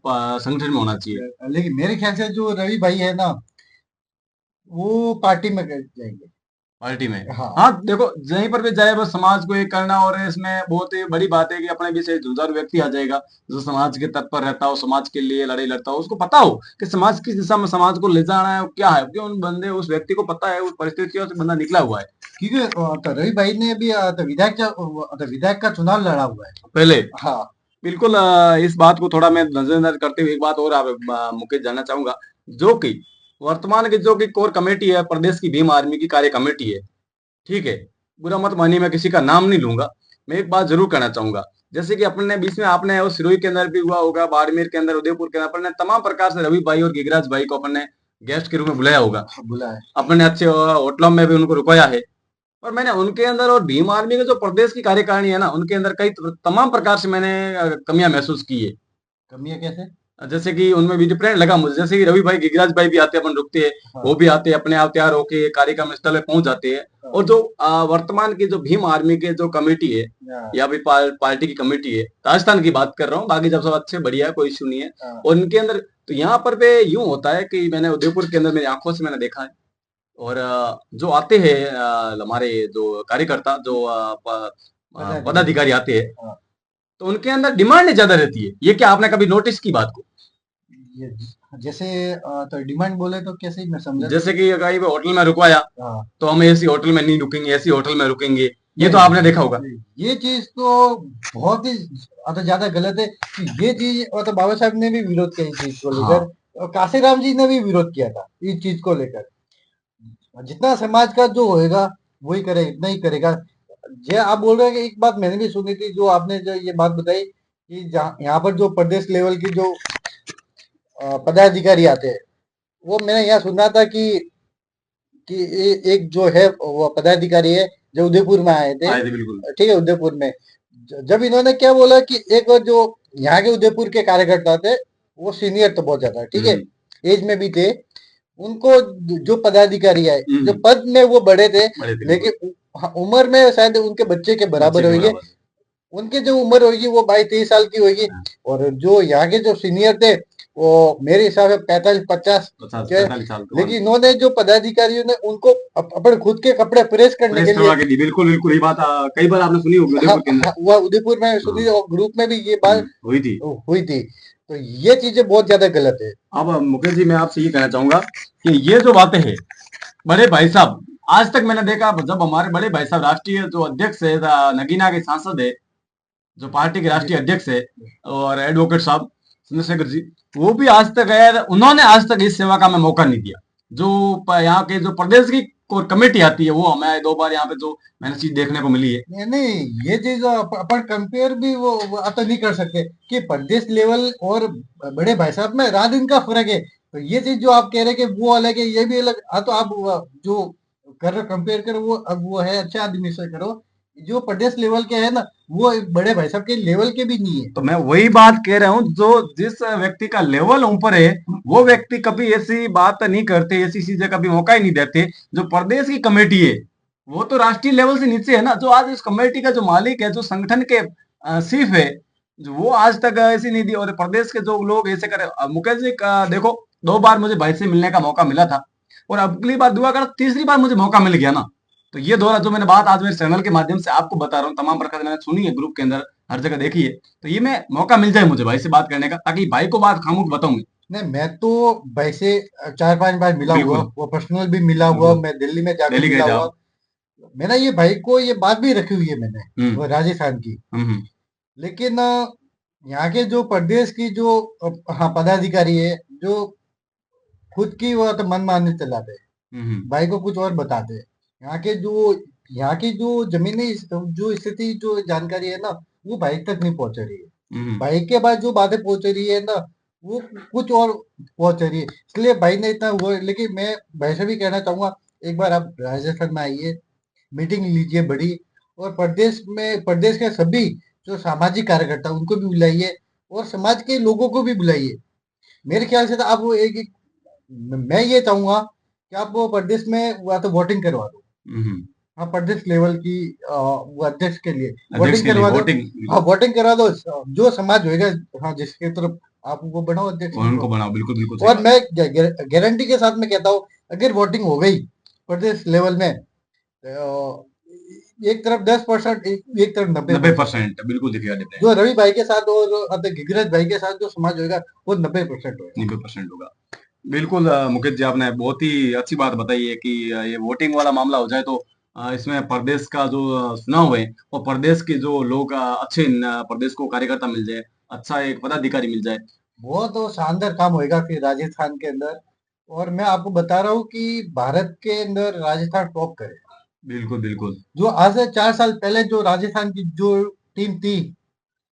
संगठन में होना चाहिए। लेकिन मेरे ख्याल से जो रवि भाई है ना, वो पार्टी में जाएंगे। पार्टी में, हाँ हाँ देखो जहीं पर भी जाए बस समाज को एक करना, और इसमें बहुत ही बड़ी बात है कि अपने भी से जुझारू व्यक्ति आ जाएगा जो समाज के तत्पर रहता हो, समाज के लिए लड़ाई लड़ता हो, उसको पता हो कि समाज किस दिशा में समाज को ले जाना है, क्या है, क्यों उन बंदे उस व्यक्ति को पता है, उस परिस्थितियों से बंदा निकला हुआ है। क्योंकि तो रवि भाई ने भी विधायक का चुनाव लड़ा हुआ है पहले, हाँ बिल्कुल इस बात को थोड़ा मैं नजरअंदाज करते हुए एक बात और आप मुकेश जानना चाहूंगा, जो कि वर्तमान की जो कि कोर कमेटी है, प्रदेश की भीम आर्मी की कार्य कमेटी है, ठीक है, बुरा मत मानिए, मैं किसी का नाम नहीं लूंगा, मैं एक बात जरूर कहना चाहूंगा। जैसे कि अपने बीच में आपने उस सिरोही के अंदर भी हुआ होगा, बाड़मेर के अंदर, उदयपुर के अंदर, अपने तमाम प्रकार से रवि भाई और गिरिराज भाई को अपने गेस्ट के रूप में बुलाया होगा, बुलाया, अपने अच्छे होटलों में भी उनको रुकवाया है। और मैंने उनके अंदर और भीम आर्मी के जो प्रदेश की कार्यकारिणी है ना, उनके अंदर कई तमाम प्रकार से मैंने कमियां महसूस की है। कमियां कैसे? जैसे कि उनमें भी डिफरेंट लगा मुझे, जैसे कि रवि भाई गिरिराज भाई भी आते हैं, अपन रुकते हैं, हाँ वो भी आते हैं अपने आप तैयार होके कार्यक्रम स्थल पे पहुंच जाते हैं। हाँ और जो वर्तमान की जो भीम आर्मी के जो कमेटी है, हाँ या भी पार्टी की कमेटी है, राजस्थान की बात कर रहा हूँ, बाकी जब सब अच्छे बढ़िया है, कोई इश्यू नहीं है। हाँ और इनके अंदर तो यहाँ पर पे यूं होता है कि मैंने उदयपुर के अंदर मेरी आंखों से मैंने देखा है, और जो आते हैं हमारे जो कार्यकर्ता, जो पदाधिकारी आते हैं, हाँ। तो उनके अंदर डिमांड ज्यादा रहती है। ये क्या आपने कभी नोटिस की बात को? ये जैसे तो डिमांड बोले तो कैसे मैं समझा। जैसे कि कहीं पे होटल में रुकवाया, हाँ तो हम ऐसी होटल में नहीं रुकेंगे, ऐसी होटल में रुकेंगे, ये तो नहीं, आपने देखा होगा। ये चीज तो बहुत ही ज्यादा गलत है कि ये चीज, और तो बाबा साहब ने भी विरोध किया इस चीज को हाँ, लेकर, और काशीराम जी ने भी विरोध किया था इस चीज को लेकर। जितना समाज का जो होएगा वही करे, इतना ही करेगा। जे आप बोल रहे हैं कि एक बात मैंने भी सुनी थी, जो आपने जो ये बात बताई कि यहाँ पर जो प्रदेश लेवल की जो पदाधिकारी आते हैं, वो मैंने यहाँ सुना था कि एक जो है वो पदाधिकारी है जो उदयपुर में आए थे। बिल्कुल। ठीक है, उदयपुर में जब इन्होंने क्या बोला कि एक और जो यहाँ के उदयपुर के कार्यकर्ता थे, वो सीनियर तो बहुत ज्यादा, ठीक है, एज में भी थे, उनको जो पदाधिकारी आए, जो पद में वो बड़े थे, लेकिन उम्र में शायद उनके बच्चे के बराबर होंगे, उनकी जो उम्र होगी वो 22-23 साल की होगी। और जो यहाँ के जो सीनियर थे वो मेरे हिसाब से 45-50 के। लेकिन इन्होंने जो पदाधिकारियों ने उनको अपने खुद के कपड़े प्रेस करने के लिए, बिल्कुल बिल्कुल, ये बात कई बार आपने सुनी होगी उदयपुर के अंदर। वह उदयपुर में सुनी और ग्रुप में भी ये बात हुई थी। हुई थी। तो ये चीजें बहुत ज्यादा गलत है। अब मुकेश जी मैं आपसे ये कहना चाहूंगा कि ये जो बातें हैं बड़े भाई साहब, आज तक मैंने देखा जब हमारे बड़े भाई साहब राष्ट्रीय जो अध्यक्ष है नगीना के सांसद है, जो पार्टी के राष्ट्रीय अध्यक्ष है, और एडवोकेट साहब चंद्रशेखर जी, वो भी आज तक है, उन्होंने आज तक इस सेवा का हमें मौका नहीं दिया। जो यहाँ के जो प्रदेश की कोर कमेटी आती है वो हमें 2 बार यहाँ पे जो मैंने चीज देखने को मिली है। नहीं नहीं, ये चीज अपन कंपेयर भी वो तो नहीं कर सकते कि प्रदेश लेवल और बड़े भाई साहब में रात दिन का फर्क है। तो ये चीज जो आप कह रहे हैं कि वो अलग है ये भी अलग, हाँ तो आप जो कर रहे कंपेयर करो वो अब वो है अच्छे आदमी से करो। जो प्रदेश लेवल के है ना वो बड़े भाई साहब के लेवल के भी नहीं है। तो मैं वही बात कह रहा हूँ, जो जिस व्यक्ति का लेवल ऊपर है वो व्यक्ति कभी ऐसी बात नहीं करते, ऐसी चीजें कभी मौका ही नहीं देते। जो प्रदेश की कमेटी है वो तो राष्ट्रीय लेवल से नीचे है ना, जो आज इस कमेटी का जो मालिक है, जो संगठन के चीफ है, जो वो आज तक ऐसी नहीं दी। और प्रदेश के जो लोग ऐसे करे, मुकेश जी का देखो 2 बार मुझे भाई से मिलने का मौका मिला था, और अगली बार दुआ कर तीसरी बार मुझे मौका मिल गया ना। तो ये दोहरा जो मैंने बात आज मेरे चैनल के माध्यम से आपको बता रहा हूँ, तमाम प्रकार मैंने सुनी है, ग्रुप के अंदर हर जगह देखी है। तो ये मैं मौका मिल जाए मुझे भाई से बात करने का, ताकि भाई को बात खामोश बताऊंगी। नहीं मैं तो भाई से 4-5 बार मिला हुआ, बिल्कुल वो पर्सनल भी मिला हुआ, बिल्कुल। मैं दिल्ली में जाकर दिल्ली गए मिला थे हुआ। आप? मैंने ये भाई को ये बात भी रखी हुई है मैंने, वो हम्म राजस्थान की। हम्म लेकिन यहाँ के जो प्रदेश की जो हाँ पदाधिकारी है जो खुद की वो तो मन मानी चलाते हैं, हम्म भाई को कुछ और बताते हैं। यहाँ के जो यहाँ की जो जमीनी जो स्थिति जो जानकारी है ना वो भाई तक नहीं पहुंच रही है। हम्म भाई के बाद जो बातें पहुंच रही है ना वो कुछ और पहुंच रही है, इसलिए भाई ने इतना वो। लेकिन मैं भाई से भी कहना चाहूंगा एक बार आप राजस्थान में आइए, मीटिंग लीजिए बड़ी, और प्रदेश के सभी जो सामाजिक कार्यकर्ता उनको भी बुलाइए और समाज के लोगों को भी बुलाइए। मेरे ख्याल से तो आप वो एक मैं ये चाहूंगा कि आप वो प्रदेश में या तो वोटिंग करवा दो। हम्म। हाँ प्रदेश लेवल की वो अध्यक्ष के लिए अध्यक्ष वोटिंग के लिए करवा दो। वोटिंग, हाँ बिल्कुल। वोटिंग करा दो, जो समाज होएगा हाँ जिसके तरफ आप वो बनाओ अध्यक्ष और उनको उनको। बनाओ, बिल्कुल बिल्कुल सही और बात मैं है। गारंटी के साथ में कहता हूँ अगर वोटिंग हो गई प्रदेश लेवल में तो एक तरफ 10%, एक तरफ 90%। 90% बिल्कुल दिखेगा डिफरेंट। जो रवि भाई के साथ और गिरिराज भाई के साथ जो समाज होएगा वो 90% होएगा। 90% होगा। बिल्कुल मुकेश जी आपने बहुत ही अच्छी बात बताई है कि ये वोटिंग वाला मामला हो जाए तो इसमें प्रदेश का जो चुनाव है और प्रदेश के जो लोग अच्छे प्रदेश को कार्यकर्ता मिल जाए, अच्छा एक पदाधिकारी मिल जाए। बहुत तो शानदार काम होएगा फिर राजस्थान के अंदर। और मैं आपको बता रहा हूँ कि भारत के अंदर राजस्थान टॉप करेगा। बिल्कुल बिल्कुल। जो आज से 4 साल पहले जो राजस्थान की जो टीम थी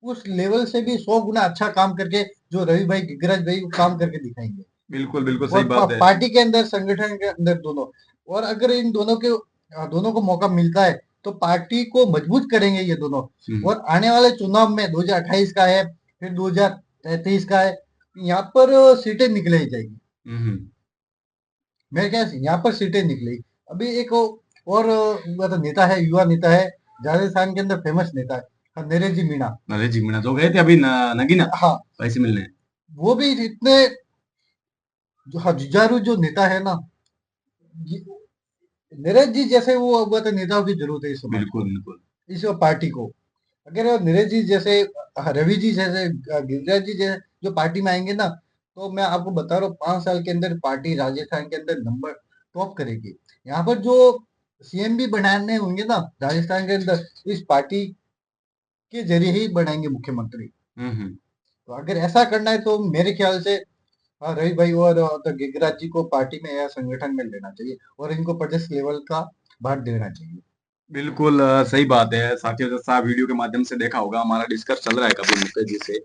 उस लेवल से भी 100 गुना अच्छा काम करके जो रवि भाई गिरिराज भाई वो काम करके दिखाएंगे। बिल्कुल बिल्कुल सही और बात है। पार्टी के अंदर संगठन के अंदर दोनों। और अगर इन दोनों को मौका मिलता है तो पार्टी को मजबूत करेंगे ये दोनों। हम्म और आने वाले चुनाव में 2028 का है, फिर 2033 का है, यहाँ पर सीटें निकलाई जाएगी। हम्म। मेरे ख्याल से यहाँ पर सीटें निकली। अभी एक और मतलब नेता है, युवा नेता है, राजस्थान के अंदर फेमस नेता है, हाँ, नरेश जी मीणा। नरेश जी मीणा जो गए थे अभी नगीना हाँ पैसे मिलने। वो भी इतने जो हाँ जुझारू जो नेता है ना, ये- नीरज जी जैसे वो तो नेताओं की जरूरत है इस समाज बिल्कुल को, बिल्कुल। इस पार्टी को। अगर वो नीरज जी जैसे रवि जी जैसे गिरिराज जी जैसे जो पार्टी में आएंगे ना तो मैं आपको बता रहा हूँ 5 साल के अंदर पार्टी राजस्थान के अंदर नंबर टॉप करेगी। यहाँ पर जो सीएम भी बनाने होंगे ना राजस्थान के अंदर इस पार्टी के जरिए ही बनाएंगे मुख्यमंत्री। हम्म। तो अगर ऐसा करना है तो मेरे ख्याल से हाँ रवि भाई और तो गिरिराज जी को पार्टी में या संगठन में लेना चाहिए और इनको प्रदेश लेवल का भार देना चाहिए। बिल्कुल सही बात है साथियों, जैसा वीडियो के माध्यम से देखा होगा हमारा डिस्कस चल रहा है कभी मुकेश जी से।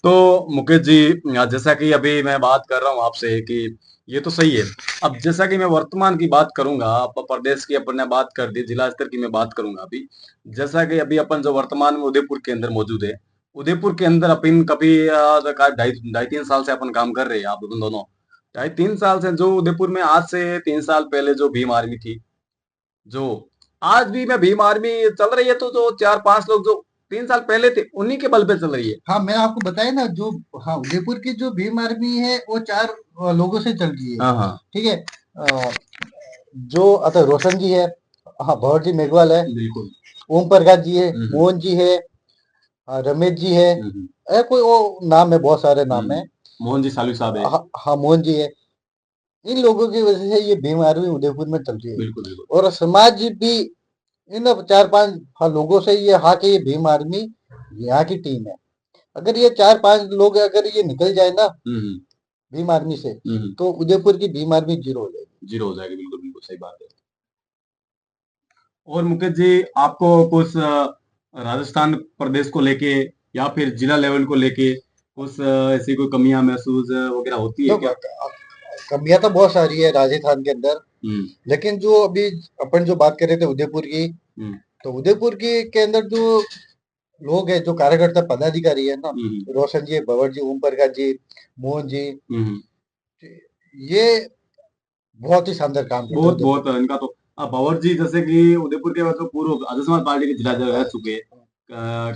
तो मुकेश जी जैसा कि अभी मैं बात कर रहा हूँ आपसे कि ये तो सही है। अब जैसा कि मैं वर्तमान की बात करूंगा, प्रदेश की अपन ने बात कर दी, जिला स्तर की मैं बात करूंगा अभी। जैसा कि अभी अपन जो वर्तमान में उदयपुर के अंदर मौजूद है, उदयपुर के अंदर अपन कभी ढाई ढाई 3 साल से अपन काम कर रहे हैं, आप दोनों 2.5 3 साल से। जो उदयपुर में आज से 3 साल पहले जो भीम आर्मी थी, जो आज भी में भीम आर्मी चल रही है, तो जो 4 5 लोग जो 3 साल पहले थे उन्हीं के बल पे चल रही है। हाँ मैंने आपको बताया ना जो हाँ उदयपुर की जो भीम आर्मी है वो 4 लोगों से चल रही है। हाँ हाँ ठीक है, जो अतः रोशन जी है, हाँ भंवर जी मेघवाल है, बिल्कुल। ओम प्रकाश जी है, हम्म मोहन जी है, हाँ रमेश जी है, कोई वो नाम है, बहुत सारे नाम है। मोहन जी सालवी साहब है। हाँ हाँ, मोहन जी है। इन लोगों की वजह से ये भीम आर्मी उदयपुर में चल रही है। बिल्कुल बिल्कुल। और समाज भी इन 4-5 लोगों से ये हाँ कि ये भीम आर्मी यहाँ की टीम है। अगर ये 4-5 लोग अगर ये निकल जाए ना भीम आर्मी से, तो उदयपुर की भीम आर्मी जीरो हो जाएगी। जीरो हो जाएगी, बिल्कुल बिल्कुल सही बात है। और मुकेश जी, आपको कुछ राजस्थान प्रदेश को लेके या फिर जिला लेवल को लेके कुछ ऐसी कोई कमियां महसूस वगैरह होती है तो क्या? कमियां तो बहुत सारी है राजस्थान के अंदर, लेकिन जो अभी अपन जो बात कर रहे थे उदयपुर की, तो उदयपुर की के अंदर जो लोग है, जो कार्यकर्ता पदाधिकारी है ना, रोशन जी, भंवर जी, ओम प्रकाश जी, मोहन जी, ये बहुत ही शानदार काम करते हैं बहुत उदयपुर। बहुत इनका तो भंवर जी जैसे कि उदयपुर के मतलब पूर्व आदर्श समाज पार्टी के जिला रह चुके हैं,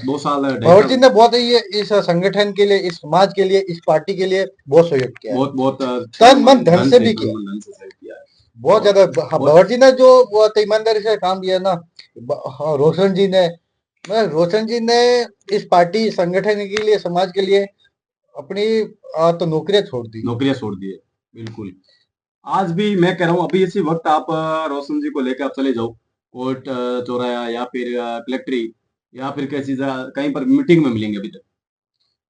2 साल 2.5 भंवर जी साल। ने बहुत ही ये इस संगठन के लिए, इस समाज के लिए, इस पार्टी के लिए बहुत सहयोग किया है। बहुत बहुत तन मन धन से भी तन किया, मन धन से सहयोग किया है। बहुत ज्यादा। हाँ, भंवर जी ने जो बहुत ईमानदारी से काम किया ना, हाँ, रोशन जी ने इस पार्टी संगठन के लिए, समाज के लिए अपनी तो नौकरियां छोड़ दी। नौकरियां छोड़ दी है, बिल्कुल। आज भी मैं कह रहा हूँ, अभी इसी वक्त आप रोशन जी को लेकर आप चले जाओ कोर्ट चौराया या फिर कलेक्ट्री या फिर किसी कहीं पर मीटिंग में मिलेंगे। अभी तक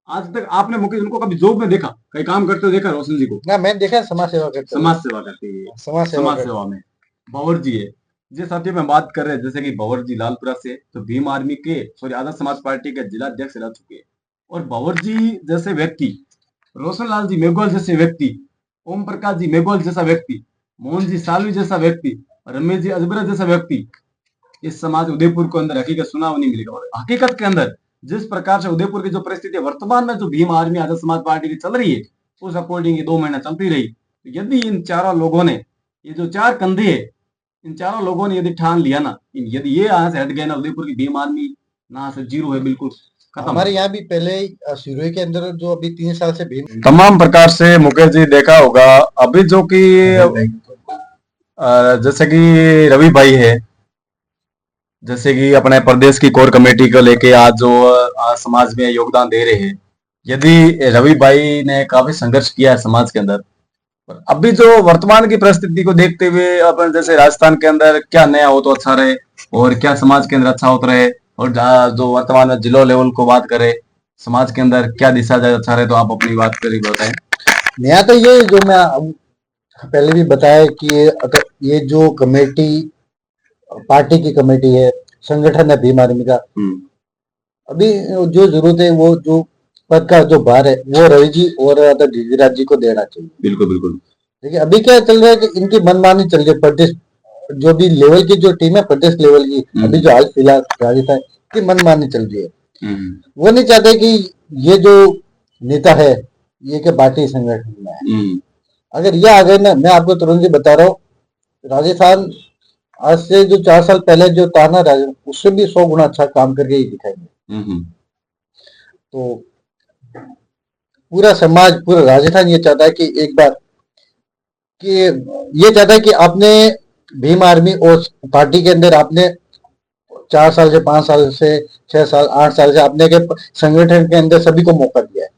आज तक आपने मुकेश उनको कभी जॉब में देखा, कहीं काम करते हुए देखा रोशन जी को? ना, मैंने देखा समाज सेवा करते हुए। समाज सेवा करते हैं, समाज सेवा में भंवर जी है। जिस साथी में बात कर रहे हैं, जैसे कि भंवर जी लालपुरा से तो भीम आर्मी के सॉरी आदर्श समाज पार्टी के जिला अध्यक्ष रह चुके हैं। और भंवर जी जैसे व्यक्ति, रोशन लाल जी मेघवाल जैसे व्यक्ति, ओम प्रकाश जी मेघवाल जैसा व्यक्ति, मोहन जी सालवी जैसा व्यक्ति, रमेश जी अजबरा जैसा व्यक्ति इस समाज उदयपुर को अंदर हकीकत सुना नहीं मिलेगा। और हकीकत के अंदर जिस प्रकार से उदयपुर की जो परिस्थिति वर्तमान में जो भीम आर्मी आदर्श समाज पार्टी की चल रही है, उस अकॉर्डिंग ये 2 महीना चलती रही। तो यदि इन चारों लोगों ने, ये जो 4 कंधे है, इन चारों लोगों ने यदि ठान लिया ना, यदि ये यहाँ से हट गए ना, उदयपुर की भीम आर्मी ना से जीरो है, बिल्कुल खत्म। हमारे यहाँ भी पहले सिरोही के अंदर जो अभी 3 साल से भीम तमाम प्रकार से मुकेश जी देखा होगा अभी जो कि जैसे कि रवि भाई है, जैसे कि अपने प्रदेश की कोर कमेटी को लेके आज जो समाज में योगदान दे रहे हैं, यदि रवि भाई ने काफी संघर्ष किया है समाज के अंदर, पर अभी जो वर्तमान की परिस्थिति को देखते हुए अपन जैसे राजस्थान के अंदर क्या नया हो तो अच्छा रहे और क्या समाज के अंदर अच्छा होता रहे, और जो वर्तमान में जिला लेवल को बात करें, समाज के अंदर क्या दिशा जाए अच्छा रहे, तो आप अपनी बात करिए, बताएं। नया तो ये जो मैं पहले भी बताया कि ये जो कमेटी, पार्टी की कमेटी है, संगठन है भीम आर्मी का, अभी जो जरूरत है, वो जो पद का जो भार है, वो रवि जी और गिरिराज जी को देना चाहिए। बिल्कुल बिल्कुल। देखिए अभी क्या चल रहा है कि इनकी मनमानी चल रही है। प्रदेश जो भी लेवल की जो टीम है, प्रदेश लेवल की, अभी जो हाल फिलहाल राजस्थान की मनमानी चल रही है। वो नहीं चाहते कि ये जो नेता है ये के पार्टी संगठन में है। अगर ये आ गए ना, मैं आपको तुरंत ही बता रहा हूँ, राजस्थान आज से जो 4 साल पहले जो था ना, उससे भी 100 गुना अच्छा काम करके ही दिखाएंगे। तो पूरा समाज, पूरा राजस्थान ये चाहता है कि एक बार कि ये चाहता है कि आपने भीम आर्मी और पार्टी के अंदर आपने 4 साल से, 5 साल से, 6 साल, 8 साल से आपने के संगठन के अंदर सभी को मौका दिया है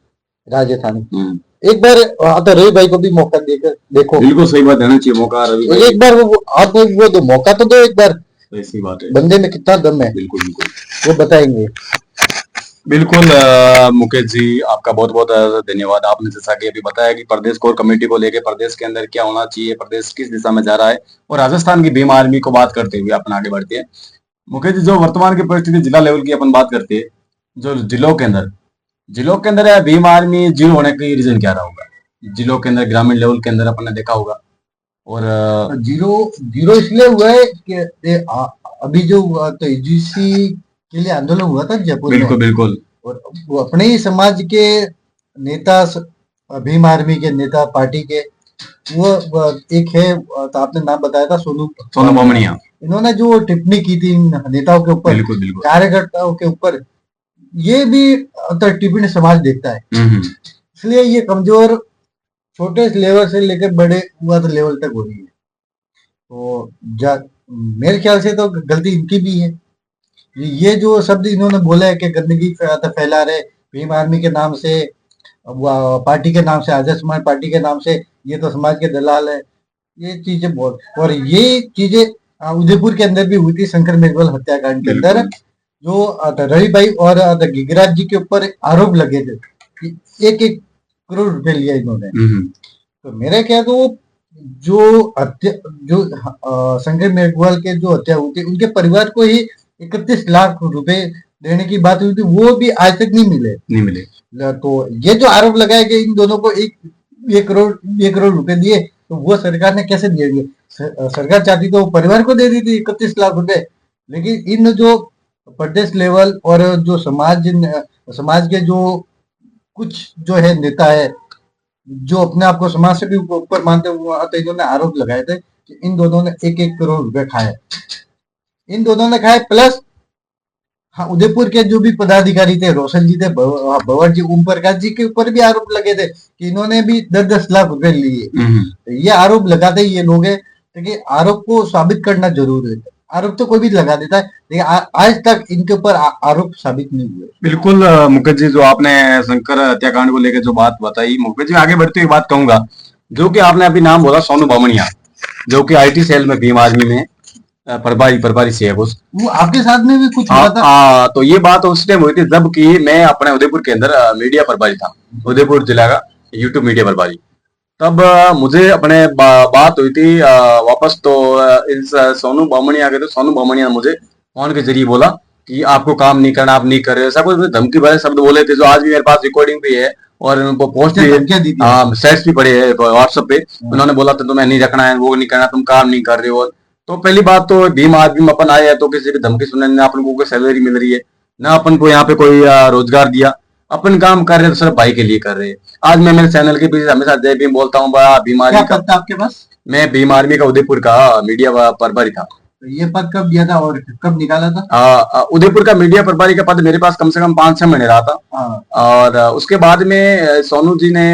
राजस्थान। एक बार तो रवि भाई को भी मौका देकर देखो। बिल्कुल सही बात, देना चाहिए मौका रवि भाई। एक बार आप वो दो मौका तो दो एक बार। ऐसी बात है, बंदे में कितना दम है। बिल्कुल बिल्कुल वो बताएंगे। बिल्कुल। मुकेश जी आपका बहुत बहुत धन्यवाद। आपने जैसा कि अभी बताया कि प्रदेश कोर कमेटी को लेकर प्रदेश के अंदर क्या होना चाहिए, प्रदेश किस दिशा में जा रहा है, और राजस्थान की भीम आर्मी को बात करते हुए अपन आगे बढ़ते हैं। मुकेश जी, जो वर्तमान की परिस्थिति जिला लेवल की अपन बात करते हैं, जो जिलों के अंदर भीम आर्मी जीरो होने का रीजन क्या रहा होगा? जिलों के अंदर ग्रामीण लेवल के अंदर अपन ने देखा होगा, और जीरो इसलिए हुआ है कि अभी जो तो यूजीसी के लिए आंदोलन हुआ था जयपुर में। बिल्कुल बिल्कुल। और वो अपने ही समाज के नेता, भीम आर्मी के नेता, पार्टी के, वो एक है, तो आपने नाम बताया था, सोनू बामणिया। इन्होंने जो टिप्पणी की थी नेताओं के ऊपर, कार्यकर्ताओं के ऊपर, ये भी टिप्पणी समाज देखता है। इसलिए ये कमजोर छोटे लेवल से लेकर बड़े लेवल तक हो रही है। तो मेरे ख्याल से तो गलती इनकी भी है ये जो शब्द इन्होंने बोला है कि गंदगी फैला रहे भीम आर्मी के नाम से, पार्टी के नाम से, आजाद समाज पार्टी के नाम से, ये तो समाज के दलाल है, ये चीजें बहुत, और ये चीजें उदयपुर के अंदर भी हुई थी शंकर मेघवाल हत्याकांड के अंदर, जो रवि भाई और गिरिराज जी के ऊपर आरोप लगे थे कि 1-1 करोड़ रुपए लिया इन्होंने। तो मेरा क्या, तो जो हत्या, जो शंकर मेघवाल के जो हत्या हुई थी उनके परिवार को ही 31 लाख रुपए देने की बात हुई थी, वो भी आज तक नहीं मिले। तो ये जो आरोप लगाया कि इन दोनों को एक करोड़ रुपए दिए, तो वो सरकार ने कैसे दिए? सरकार चाहती तो परिवार को दे दी थी 31 लाख रुपए, लेकिन इन जो प्रदेश लेवल और जो समाज के जो कुछ जो है नेता है, जो अपने आप को समाज से भी ऊपर मानते हुए, तो इन्होंने आरोप लगाए थे कि इन दोनों ने 1-1 करोड़ रुपए खाए, इन दोनों ने खाए। प्लस हाँ, उदयपुर के जो भी पदाधिकारी थे, रोशन जी थे, भंवर जी, ओम प्रकाश जी के ऊपर भी आरोप लगे थे कि इन्होंने भी 10-10 लाख रुपए लिए। तो ये आरोप लगाते ही ये लोग है, क्योंकि आरोप को साबित करना जरूरी है। आरोप तो कोई भी लगा देता है, लेकिन आज तक इनके ऊपर आरोप साबित नहीं हुए। बिल्कुल मुकेश जी, जो आपने शंकर हत्याकांड को लेकर जो बात बताई, मुकेश जी आगे बढ़ते हुए बात कहूंगा, जो कि आपने अभी नाम बोला सोनू बामणिया, जो कि IT सेल में भीम आर्मी में प्रभारी से है वो आपके साथ में भी कुछ हुआ था। तो ये बात उस टाइम हुई थी जब कि मैं अपने उदयपुर के अंदर मीडिया प्रभारी था, उदयपुर जिला का यूट्यूब मीडिया प्रभारी। तब मुझे अपने बात हुई थी वापस, तो इस सोनू बामणिया के, तो सोनू बामणिया ने मुझे फोन के जरिए बोला कि आपको काम नहीं करना, आप नहीं कर रहे, ऐसा कुछ धमकी भरे शब्द बोले थे, जो आज भी मेरे पास रिकॉर्डिंग भी है और उनको पोस्ट भी है, सेट्स भी पड़े हैं व्हाट्सएप पे। उन्होंने बोला था तुम्हें नहीं रखना है, वो नहीं करना, तुम काम नहीं कर रहे हो। तो पहली बात तो भीम आदमी में अपन आए हैं तो किसी की धमकी सुनने, ना अपन को कोई सैलरी मिल रही है, ना अपन को यहाँ पे कोई रोजगार दिया, अपन काम कर रहे हैं तो सिर्फ भाई के लिए कर रहे हैं। आज मैं मेरे चैनल के पीछे हमेशा जय भीम बोलता हूँ। भीम आर्मी का आपके पास? मैं भीम आर्मी का उदयपुर का मीडिया प्रभारी था। तो ये पद कब दिया था और कब निकाला था? उदयपुर का मीडिया प्रभारी का पद मेरे पास कम से कम 5-6 महीने रहा था। और उसके बाद में सोनू जी ने,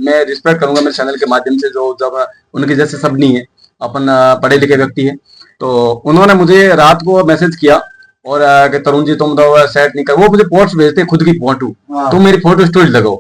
मैं रिस्पेक्ट करूंगा मेरे चैनल के माध्यम से, जो जब उनके जैसे सब नहीं है, अपन पढ़े लिखे व्यक्ति है, तो उन्होंने मुझे रात को मैसेज किया और कि तरुण जी तुम तो सेट नहीं कर, वो मुझे पोस्ट भेजते खुद की फोटो, तुम मेरी फोटो स्टोरी लगाओ।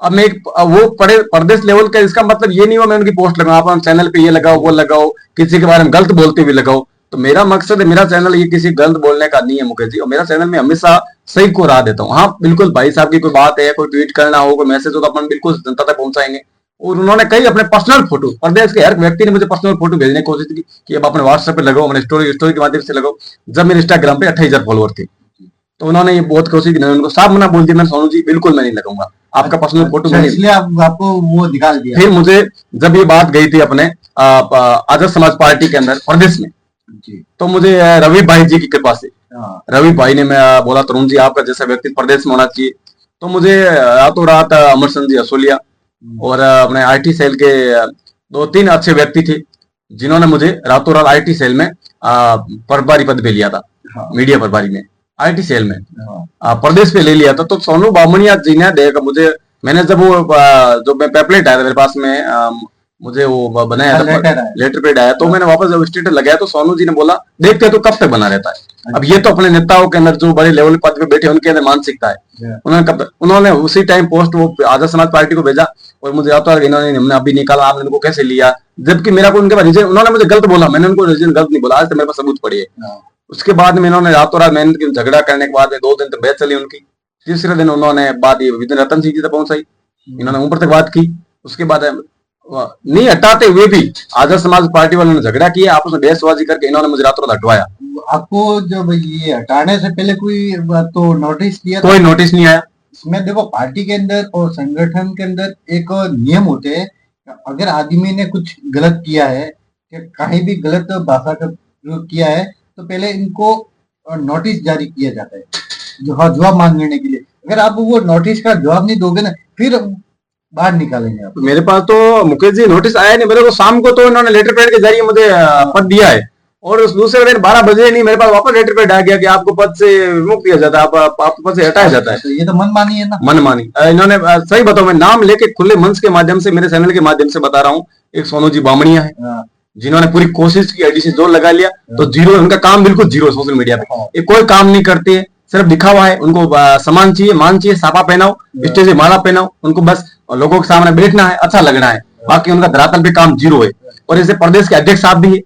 अब मैं वो प्रदेश लेवल का, इसका मतलब ये नहीं हुआ मैं उनकी पोस्ट लगाऊं, आप चैनल पे ये लगाओ वो लगाओ, किसी के बारे में गलत बोलते हुए लगाओ। तो मेरा मकसद है, मेरा चैनल ये किसी गलत बोलने का नहीं है मुकेश जी, और मेरा चैनल में हमेशा सही को राह देता हूँ। हाँ बिल्कुल, भाई साहब की कोई बात है, कोई ट्वीट करना हो, कोई मैसेज हो, तो अपन बिल्कुल जनता तक पहुंचाएंगे। और उन्होंने कई अपने पर्सनल फोटो, प्रदेश के हर व्यक्ति ने मुझे पर्सनल फोटो भेजने की कोशिश की कि अब अपने व्हाट्सएप पे लगाओ, अपने स्टोरी के माध्यम से लगाओ। जब मेरे इंस्टाग्राम पे 28,000 फॉलोअर थे, तो उन्होंने ये बहुत कोशिश की, उनको साफ मना बोल दिया, मैं सोनू जी बिल्कुल मैं नहीं लगाऊंगा आपका पर्सनल फोटो, इसलिए आपको वो निकाल दिया। फिर मुझे जब ये बात गई थी अपने आजाद समाज पार्टी के अंदर प्रदेश में, तो मुझे रवि भाई जी की कृपा से, रवि भाई ने मैं बोला तरुण जी आपका जैसा व्यक्ति प्रदेश में होना चाहिए, तो मुझे रातों रात अमरसन जी असोलिया और अपने IT सेल के 2-3 अच्छे व्यक्ति थे, जिन्होंने मुझे रातों रात IT सेल में प्रभारी पद पे लिया था। मीडिया प्रभारी में IT सेल में प्रदेश पे ले लिया था। तो सोनू बामणिया जी ने देखा मुझे, मैंने जब वो जो पेपलेट आया था मेरे पास में, मुझे वो बनाया था लेटर पेड आया, तो मैंने वापस जब स्टेटस लगाया तो सोनू जी ने बोला देखते तो कब तक बना रहता है। अब ये तो अपने नेताओं के अंदर, जो बड़े लेवल पद पे बैठे, उनके अंदर मानसिकता है। उन्होंने उसी टाइम पोस्ट वो आजाद समाज पार्टी को भेजा और मुझे आता है इन्होंने, हमने अभी निकाला, आपने उनको कैसे लिया, जबकि मेरा को उनके पास रीजन, उन्होंने मुझे गलत बोला, मैंने उनको रीजन गलत नहीं बोला, आज तो मेरे पास सबूत पड़ी है। उसके बाद में इन्होंने रातों रात मेहनत की, झगड़ा करने के बाद 2 दिन तक बहस चली उनकी। तीसरे दिन उन्होंने बात ये विपिन रतन सिंह जी तक पहुंचाई, इन्होंने ऊपर तक बात की। उसके बाद नहीं हटाते हुए भी आजाद समाज पार्टी वालों ने झगड़ा किया, आपस में बहसबाजी करके इन्होंने मुझे रातों रात हटवाया। आपको जब ये हटाने से पहले कोई तो नोटिस दिया? कोई नोटिस नहीं आया। इसमें देखो, पार्टी के अंदर और संगठन के अंदर एक नियम होते हैं, अगर आदमी ने कुछ गलत किया है, कहीं भी गलत भाषा का प्रयोग किया है, तो पहले इनको नोटिस जारी किया जाता है जवाब मांगने के लिए। अगर आप वो नोटिस का जवाब नहीं दोगे ना, फिर बाहर निकालेंगे आप। मेरे पास तो मुकेश जी नोटिस आया नहीं, मेरे को शाम को तो इन्होंने लेटर पैड के जरिए मुझे पद दिया है, और उस दूसरे दिन 12 बजे नहीं मेरे पास वापस लेटर पैड आ गया कि आपको पद से विमुक्त किया जाता है, आपको पद से हटाया जाता है। तो ये तो मनमानी है ना। मनमानी। इन्होंने सही बताओ, मैं नाम लेके खुले मंच के माध्यम से, मेरे चैनल के माध्यम से बता रहा हूँ, एक सोनू जी बामणिया है, जिन्होंने पूरी कोशिश की, एडीसी जोर लगा लिया, तो जीरो, उनका काम बिल्कुल जीरो सोशल मीडिया पे। ये कोई काम नहीं करते, सिर्फ दिखावा है। उनको सामान चाहिए, मान चाहिए, सापा पहनाओ, स्टेज पे माला पहनाओ, उनको बस लोगों के सामने बैठना है, अच्छा लगना है, बाकी उनका धरातल पे काम जीरो है। और ऐसे प्रदेश के अध्यक्ष साहब भी है,